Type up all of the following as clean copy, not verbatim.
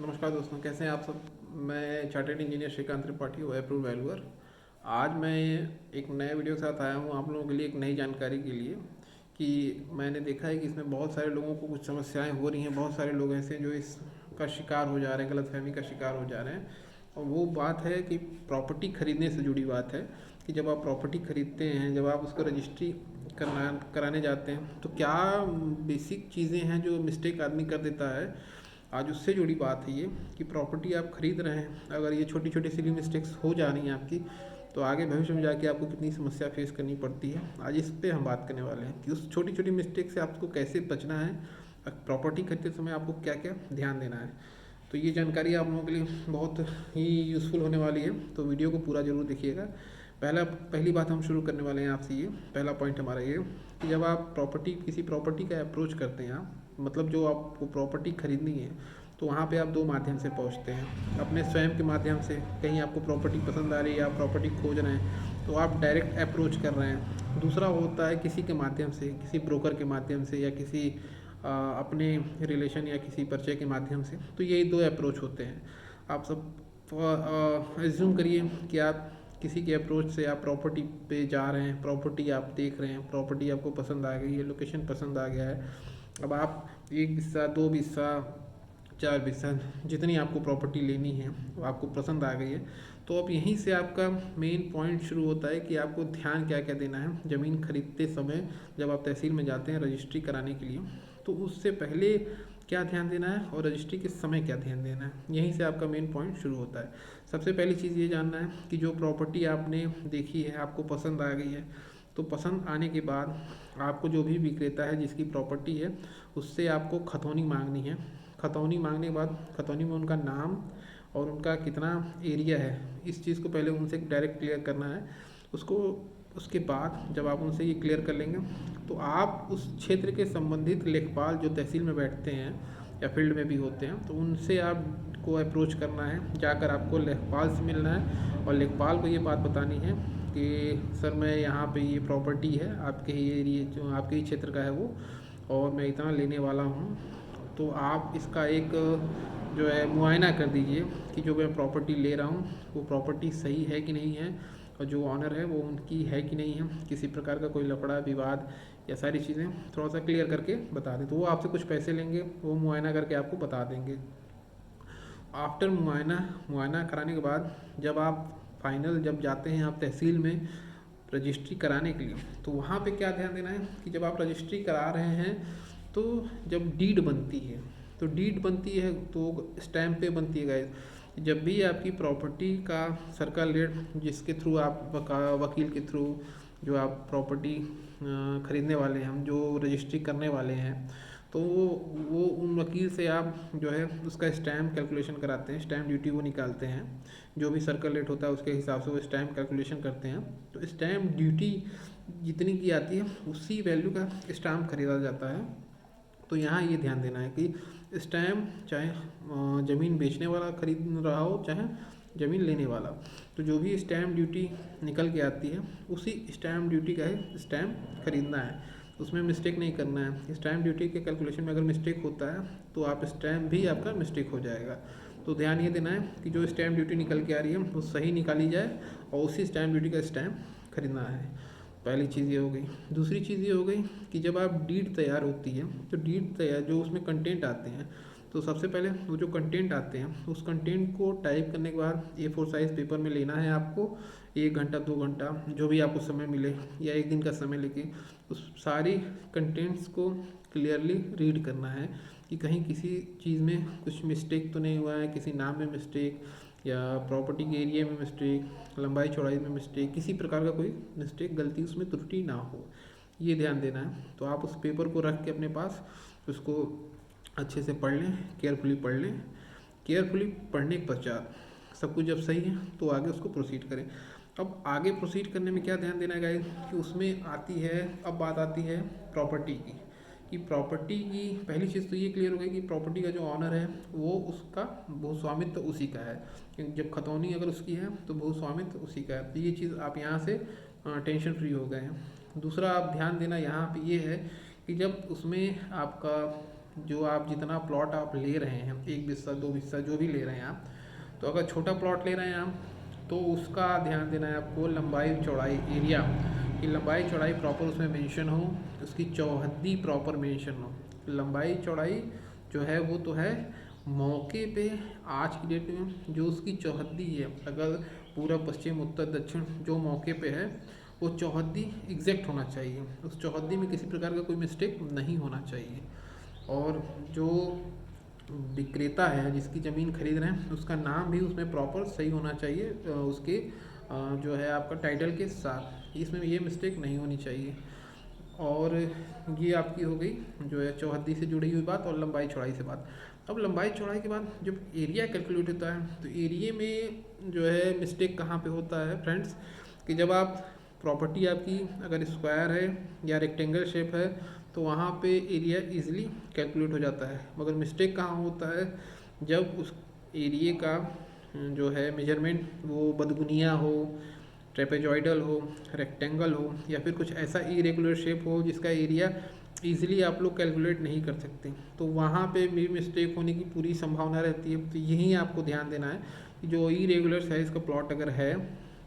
नमस्कार दोस्तों, कैसे हैं आप सब। मैं चार्टर्ड इंजीनियर श्रीकांत त्रिपाठी हूँ, अप्रूव वैल्यूअर। आज मैं एक नए वीडियो के साथ आया हूँ आप लोगों के लिए, एक नई जानकारी के लिए कि मैंने देखा है कि इसमें बहुत सारे लोगों को कुछ समस्याएं हो रही हैं। बहुत सारे लोग ऐसे हैं जो इसका शिकार हो जा रहे हैं, गलतफहमी का शिकार हो जा रहे हैं। और वो बात है कि प्रॉपर्टी खरीदने से जुड़ी बात है कि जब आप प्रॉपर्टी खरीदते हैं, जब आप उसको रजिस्ट्री कराने जाते हैं, तो क्या बेसिक चीज़ें हैं जो मिस्टेक आदमी कर देता है। आज उससे जुड़ी बात है ये कि प्रॉपर्टी आप खरीद रहे हैं, अगर ये छोटी छोटी सिली मिस्टेक्स हो जा रही हैं आपकी, तो आगे भविष्य में जाके आपको कितनी समस्या फेस करनी पड़ती है। आज इस पे हम बात करने वाले हैं कि उस छोटी छोटी मिस्टेक से आपको कैसे बचना है, प्रॉपर्टी खरीदते समय आपको क्या क्या ध्यान देना है। तो ये जानकारी आप लोगों के लिए बहुत ही यूज़फुल होने वाली है, तो वीडियो को पूरा ज़रूर देखिएगा। पहली बात हम शुरू करने वाले हैं आपसे, ये पहला पॉइंट हमारा ये कि जब आप किसी प्रॉपर्टी का अप्रोच करते हैं आप, मतलब जो आपको प्रॉपर्टी खरीदनी है, तो वहाँ पे आप दो माध्यम से पहुँचते हैं। अपने स्वयं के माध्यम से, कहीं आपको प्रॉपर्टी पसंद आ रही है, आप प्रॉपर्टी खोज रहे हैं तो आप डायरेक्ट अप्रोच कर रहे हैं। दूसरा होता है किसी के माध्यम से, किसी ब्रोकर के माध्यम से, या किसी अपने रिलेशन या किसी परिचय के माध्यम से। तो यही दो अप्रोच होते हैं। आप सब एज्यूम करिए कि आप किसी के अप्रोच से आप प्रॉपर्टी पे जा रहे हैं, प्रॉपर्टी आप देख रहे हैं, प्रॉपर्टी आपको पसंद आ गई है, लोकेशन पसंद आ गया है। अब आप एक बिस्सा, दो बिस्सा, चार बिस्सा, जितनी आपको प्रॉपर्टी लेनी है वो आपको पसंद आ गई है, तो अब यहीं से आपका मेन पॉइंट शुरू होता है कि आपको ध्यान क्या क्या देना है ज़मीन खरीदते समय। जब आप तहसील में जाते हैं रजिस्ट्री कराने के लिए, तो उससे पहले क्या ध्यान देना है और रजिस्ट्री के समय क्या ध्यान देना है, यहीं से आपका मेन पॉइंट शुरू होता है। सबसे पहली चीज़ ये जानना है कि जो प्रॉपर्टी आपने देखी है, आपको पसंद आ गई है, तो पसंद आने के बाद आपको जो भी विक्रेता है जिसकी प्रॉपर्टी है, उससे आपको खतौनी मांगनी है। खतौनी मांगने के बाद खतौनी में उनका नाम और उनका कितना एरिया है, इस चीज़ को पहले उनसे डायरेक्ट क्लियर करना है उसको। उसके बाद जब आप उनसे ये क्लियर कर लेंगे, तो आप उस क्षेत्र के संबंधित लेखपाल जो तहसील में बैठते हैं या फील्ड में भी होते हैं, तो उनसे आपको अप्रोच करना है। जाकर आपको लेखपाल से मिलना है और लेखपाल को ये बात बतानी है कि सर, मैं यहाँ पे ये प्रॉपर्टी है आपके ही एरिए, जो आपके ही क्षेत्र का है वो, और मैं इतना लेने वाला हूँ, तो आप इसका एक जो है मुआयना कर दीजिए कि जो मैं प्रॉपर्टी ले रहा हूँ वो प्रॉपर्टी सही है कि नहीं है, और जो ऑनर है वो उनकी है कि नहीं है, किसी प्रकार का कोई लफड़ा विवाद या सारी चीज़ें थोड़ा सा क्लियर करके बता दें। तो वो आपसे कुछ पैसे लेंगे, वो मुआयना करके आपको बता देंगे। आफ्टर मुआयना कराने के बाद जब आप फाइनल जब जाते हैं आप तहसील में रजिस्ट्री कराने के लिए, तो वहाँ पे क्या ध्यान देना है कि जब आप रजिस्ट्री करा रहे हैं, तो जब डीड बनती है, तो डीड बनती है तो स्टैम्प पे बनती है गाइस। जब भी आपकी प्रॉपर्टी का सर्कल रेट जिसके थ्रू आप वकील के थ्रू जो आप प्रॉपर्टी खरीदने वाले हैं, हम जो रजिस्ट्री करने वाले हैं, तो वो उन वकील से आप जो है उसका स्टैम्प कैलकुलेशन कराते हैं, स्टैम्प ड्यूटी वो निकालते हैं। जो भी सर्कल रेट होता है उसके हिसाब से वो स्टैम्प कैलकुलेशन करते हैं। तो स्टैम्प ड्यूटी जितनी की आती है उसी वैल्यू का स्टैम्प खरीदा जाता है। तो यहाँ ये ध्यान देना है कि स्टैम्प चाहे ज़मीन बेचने वाला खरीद रहा हो, चाहे ज़मीन लेने वाला, तो जो भी स्टैम्प ड्यूटी निकल के आती है उसी स्टैम्प ड्यूटी का है स्टैम्प खरीदना है, उसमें मिस्टेक नहीं करना है। स्टैम्प ड्यूटी के कैलकुलेशन में अगर मिस्टेक होता है तो आप स्टैम्प भी आपका मिस्टेक हो जाएगा। तो ध्यान ये देना है कि जो स्टैम्प ड्यूटी निकल के आ रही है वो सही निकाली जाए और उसी स्टैम्प ड्यूटी का स्टैम्प खरीदना है। पहली चीज़ ये हो गई। दूसरी चीज़ ये हो गई कि जब आप डीड तैयार होती है, तो डीड तैयार जो उसमें कंटेंट आते हैं, तो सबसे पहले वो जो कंटेंट आते हैं उस कंटेंट को टाइप करने के बाद A4 साइज़ पेपर में लेना है आपको। 1 घंटा 2 घंटा जो भी आपको समय मिले, या एक दिन का समय लेके उस सारी कंटेंट्स को क्लियरली रीड करना है कि कहीं किसी चीज़ में कुछ मिस्टेक तो नहीं हुआ है, किसी नाम में मिस्टेक या प्रॉपर्टी के एरिया में मिस्टेक, लंबाई चौड़ाई में मिस्टेक, किसी प्रकार का कोई मिस्टेक, गलती, उसमें त्रुटि ना हो, ये ध्यान देना है। तो आप उस पेपर को रख के अपने पास उसको अच्छे से पढ़ लें, केयरफुली पढ़ लें। केयरफुली पढ़ने के पश्चात सब कुछ जब सही है तो आगे उसको प्रोसीड करें। अब आगे प्रोसीड करने में क्या ध्यान देना है गाइस कि उसमें आती है, अब बात आती है प्रॉपर्टी की, कि प्रॉपर्टी की पहली चीज़ तो ये क्लियर हो गई कि प्रॉपर्टी का जो ऑनर है वो उसका भूस्वामित्व तो उसी का है, क्योंकि जब खतौनी अगर उसकी है तो भूस्वामित्व तो उसी का है। तो ये चीज़ आप यहाँ से टेंशन फ्री हो गए हैं। दूसरा आप ध्यान देना यहाँ पे ये है कि जब उसमें आपका जो आप जितना प्लॉट आप ले रहे हैं, 1 बिस्सा 2 बिस्सा जो भी ले रहे हैं आप, तो अगर छोटा प्लॉट ले रहे हैं आप तो उसका ध्यान देना है आपको, लंबाई चौड़ाई एरिया की लंबाई चौड़ाई प्रॉपर उसमें मेंशन हो, उसकी चौहद्दी प्रॉपर मेंशन हो। लंबाई चौड़ाई जो है वो तो है मौके पे, आज की डेट में जो उसकी चौहद्दी है, अगर पूरब पश्चिम उत्तर दक्षिण जो मौके पे है वो चौहद्दी एग्जैक्ट होना चाहिए, उस चौहद्दी में किसी प्रकार का कोई मिस्टेक नहीं होना चाहिए। और जो विक्रेता है जिसकी ज़मीन खरीद रहे हैं उसका नाम भी उसमें प्रॉपर सही होना चाहिए, उसके जो है आपका टाइटल के साथ, इसमें ये मिस्टेक नहीं होनी चाहिए। और ये आपकी हो गई जो है चौहद्दी से जुड़ी हुई बात और लंबाई चौड़ाई से बात। अब लंबाई चौड़ाई के बाद जब एरिया कैलकुलेट होता है तो एरिया में जो है मिस्टेक कहाँ पे होता है फ्रेंड्स, कि जब आप प्रॉपर्टी आपकी अगर स्क्वायर है या रेक्टेंगल शेप है तो वहाँ पे एरिया इजीली कैलकुलेट हो जाता है, मगर मिस्टेक कहाँ होता है जब उस एरिया का जो है मेजरमेंट वो बदगुनिया हो, ट्रेपेजॉइडल हो, रेक्टेंगल हो या फिर कुछ ऐसा इरेगुलर शेप हो जिसका एरिया इजीली आप लोग कैलकुलेट नहीं कर सकते, तो वहाँ पे भी मिस्टेक होने की पूरी संभावना रहती है। तो यही आपको ध्यान देना है कि जो इरेगुलर साइज़ का प्लॉट अगर है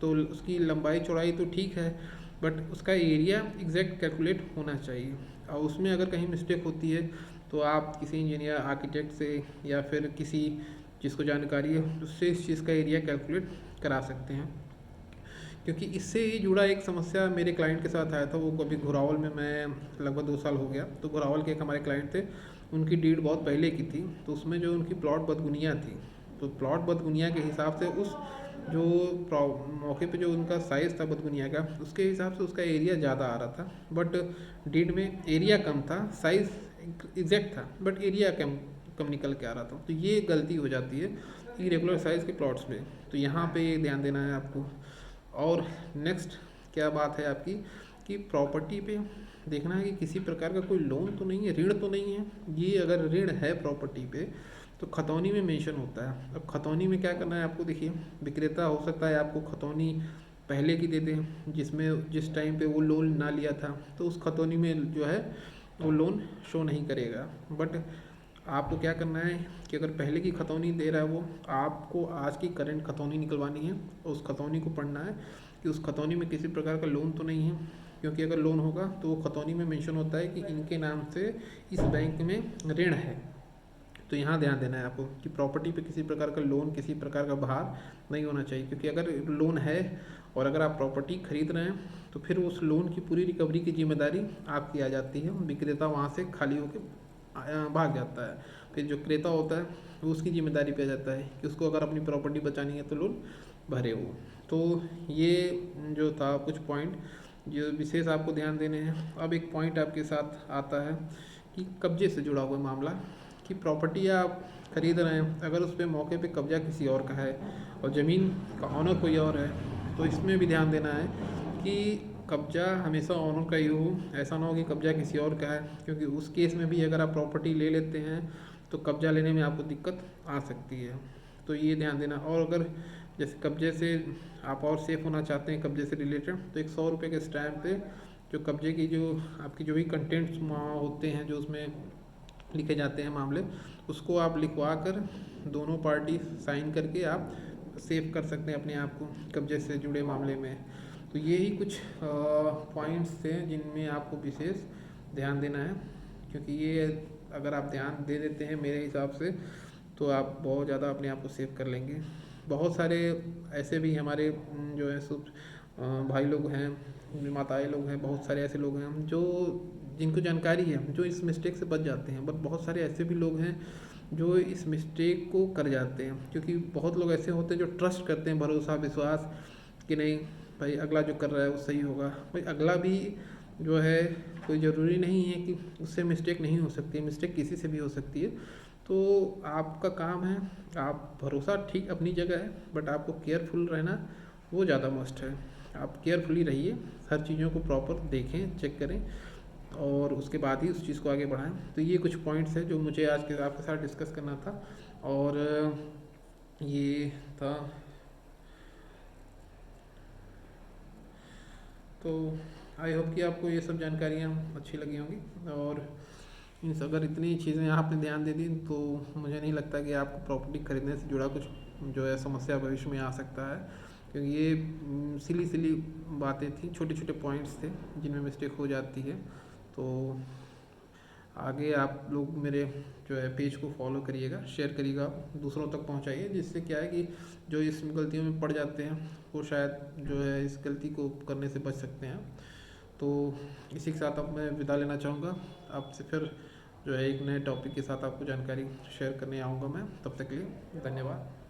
तो उसकी लंबाई चौड़ाई तो ठीक है बट उसका एरिया एग्जैक्ट कैलकुलेट होना चाहिए। और उसमें अगर कहीं मिस्टेक होती है तो आप किसी इंजीनियर आर्किटेक्ट से या फिर किसी जिसको जानकारी है उससे इस चीज़ का एरिया कैलकुलेट करा सकते हैं। क्योंकि इससे ही जुड़ा एक समस्या मेरे क्लाइंट के साथ आया था, वो कभी घुरावल में, मैं लगभग 2 साल हो गया, तो घुरावल के एक हमारे क्लाइंट थे, उनकी डीड बहुत पहले की थी, तो उसमें जो उनकी प्लॉट बदगुनिया थी, तो प्लॉट बदगुनिया के हिसाब से उस जो मौके पे जो उनका साइज़ था बदगुनिया का उसके हिसाब से उसका एरिया ज़्यादा आ रहा था, बट डीड में एरिया कम था, साइज़ एग्जैक्ट था बट एरिया कम कम निकल के आ रहा था। तो ये गलती हो जाती है इरेगुलर साइज़ के प्लॉट्स में, तो यहाँ पे ध्यान देना है आपको। और नेक्स्ट क्या बात है आपकी कि प्रॉपर्टी पे देखना है कि किसी प्रकार का कोई लोन तो नहीं है, ऋण तो नहीं है। ये अगर ऋण है प्रॉपर्टी पे तो खतौनी में मेंशन होता है। अब खतौनी में क्या करना है आपको, देखिए विक्रेता हो सकता है आपको खतौनी पहले की दे दें जिसमें जिस टाइम पे वो लोन ना लिया था, तो उस खतौनी में जो है वो लोन शो नहीं करेगा। बट आपको क्या करना है कि अगर पहले की खतौनी दे रहा है वो, आपको आज की करंट खतौनी निकलवानी है और उस खतौनी को पढ़ना है कि उस खतौनी में किसी प्रकार का लोन तो नहीं है, क्योंकि अगर लोन होगा तो वो खतौनी में मेंशन होता है कि इनके नाम से इस बैंक में ऋण है। तो यहाँ ध्यान देना है आपको कि प्रॉपर्टी पे किसी प्रकार का लोन, किसी प्रकार का भार नहीं होना चाहिए, क्योंकि अगर लोन है और अगर आप प्रॉपर्टी खरीद रहे हैं तो फिर उस लोन की पूरी रिकवरी की जिम्मेदारी आपकी आ जाती है, विक्रेता वहाँ से खाली होकर भाग जाता है। फिर जो क्रेता होता है वो उसकी जिम्मेदारी पे आ जाता है कि उसको अगर अपनी प्रॉपर्टी बचानी है तो लोन भरे वो। तो ये जो था कुछ पॉइंट जो विशेष आपको ध्यान देने हैं। अब एक पॉइंट आपके साथ आता है कि कब्जे से जुड़ा हुआ मामला, कि प्रॉपर्टी आप खरीद रहे हैं, अगर उस पर मौके पे कब्जा किसी और का है और ज़मीन का ऑनर कोई और है, तो इसमें भी ध्यान देना है कि कब्जा हमेशा ऑनर का ही हो, ऐसा ना हो कि कब्जा किसी और का है, क्योंकि उस केस में भी अगर आप प्रॉपर्टी ले लेते हैं तो कब्जा लेने में आपको दिक्कत आ सकती है। तो ये ध्यान देना। और अगर जैसे कब्जे से आप और सेफ होना चाहते हैं कब्जे से रिलेटेड, तो एक 100 रुपये के स्टैम्प पे जो कब्जे की जो आपकी जो भी कंटेंट्स होते हैं जो उसमें लिखे जाते हैं मामले, उसको आप लिखवा कर दोनों पार्टी साइन करके आप सेव कर सकते हैं अपने आप को कब्जे से जुड़े मामले में। तो यही कुछ पॉइंट्स थे जिनमें आपको विशेष ध्यान देना है, क्योंकि ये अगर आप ध्यान दे देते हैं मेरे हिसाब से तो आप बहुत ज़्यादा अपने आप को सेव कर लेंगे। बहुत सारे ऐसे भी हमारे जो है भाई लोग हैं, माताएं लोग हैं, बहुत सारे ऐसे लोग हैं जो जिनको जानकारी है जो इस मिस्टेक से बच जाते हैं, बट बहुत सारे ऐसे भी लोग हैं जो इस मिस्टेक को कर जाते हैं, क्योंकि बहुत लोग ऐसे होते हैं जो ट्रस्ट करते हैं, भरोसा विश्वास कि नहीं भाई अगला जो कर रहा है वो सही होगा। भाई अगला भी जो है कोई ज़रूरी नहीं है कि उससे मिस्टेक नहीं हो सकती है, मिस्टेक किसी से भी हो सकती है। तो आपका काम है, आप भरोसा ठीक अपनी जगह है बट आपको केयरफुल रहना वो ज़्यादा मस्ट है। आप केयरफुली रहिए, हर चीज़ों को प्रॉपर देखें, चेक करें और उसके बाद ही उस चीज़ को आगे बढ़ाएं। तो ये कुछ पॉइंट्स हैं जो मुझे आज के आपके साथ डिस्कस करना था और ये था। तो आई होप कि आपको ये सब जानकारियाँ अच्छी लगी होंगी और मीन्स अगर इतनी चीज़ें आपने ध्यान दे दी तो मुझे नहीं लगता कि आपको प्रॉपर्टी खरीदने से जुड़ा कुछ जो है समस्या भविष्य में आ सकता है, क्योंकि ये सिली सिली बातें थी, छोटे छोटे पॉइंट्स थे जिनमें मिस्टेक हो जाती है। तो आगे आप लोग मेरे जो है पेज को फॉलो करिएगा, शेयर करिएगा, दूसरों तक पहुंचाइए, जिससे क्या है कि जो इस गलतियों में पड़ जाते हैं वो शायद जो है इस गलती को करने से बच सकते हैं। तो इसी के साथ अब मैं विदा लेना चाहूँगा आपसे, फिर जो है एक नए टॉपिक के साथ आपको जानकारी शेयर करने आऊँगा मैं। तब तक के लिए धन्यवाद।